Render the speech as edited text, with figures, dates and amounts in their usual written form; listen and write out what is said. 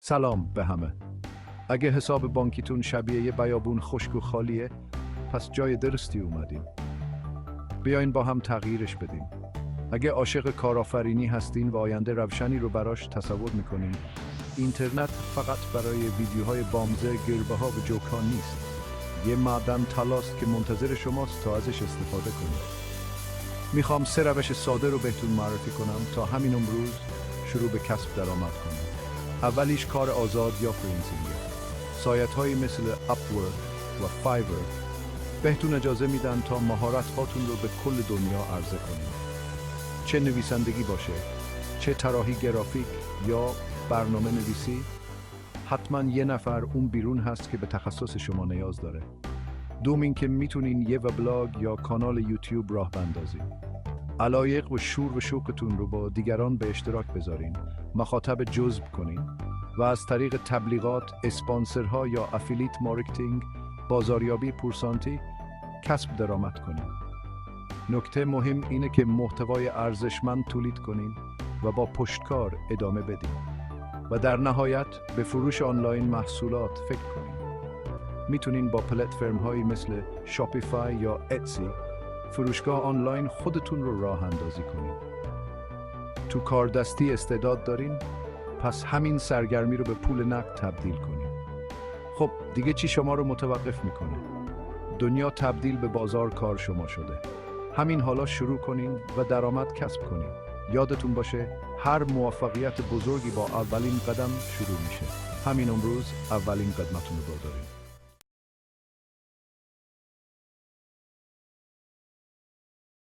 سلام به همه. اگه حساب بانکیتون شبیه یه بیابون خشک و خالیه، پس جای درستی اومدین. بیاین با هم تغییرش بدیم. اگه عاشق کارآفرینی هستین و آینده روشنی رو براش تصور میکنین، اینترنت فقط برای ویدیوهای بامزه، گربه‌ها و جوکان نیست. یه معدن طلاست که منتظر شماست تا ازش استفاده کنید. میخوام 3 روش ساده رو بهتون معرفی کنم تا همین امروز شروع به کسب درآمد کنید. اولیش کار آزاد یا فریلنسینگ. سایت‌هایی مثل اپورک و فایور بهتون اجازه میدن تا مهارت‌هاتون رو به کل دنیا عرضه کنید. چه نویسندگی باشه، چه طراحی گرافیک یا برنامه نویسی، حتما یه نفر اون بیرون هست که به تخصص شما نیاز داره. دوم اینکه میتونین یه وبلاگ یا کانال یوتیوب راه بندازین. علایق و شور و شوقتون رو با دیگران به اشتراک بذارین، مخاطب جذب کنین و از طریق تبلیغات، اسپانسرها یا افیلیت مارکتینگ، بازاریابی پورسانتی کسب درآمد کنین. نکته مهم اینه که محتوای ارزشمند تولید کنین و با پشتکار ادامه بدین و در نهایت به فروش آنلاین محصولات فکر کنین. میتونین با پلتفرم‌هایی مثل شاپیفای یا اتسی فروشگاه آنلاین خودتون رو راه اندازی کنین. تو کاردستی استعداد دارین؟ پس همین سرگرمی رو به پول نقد تبدیل کنین. خب دیگه چی شما رو متوقف میکنه؟ دنیا تبدیل به بازار کار شما شده. همین حالا شروع کنین و درآمد کسب کنین. یادتون باشه هر موفقیت بزرگی با اولین قدم شروع میشه. همین امروز اولین قدمتون رو بردارین.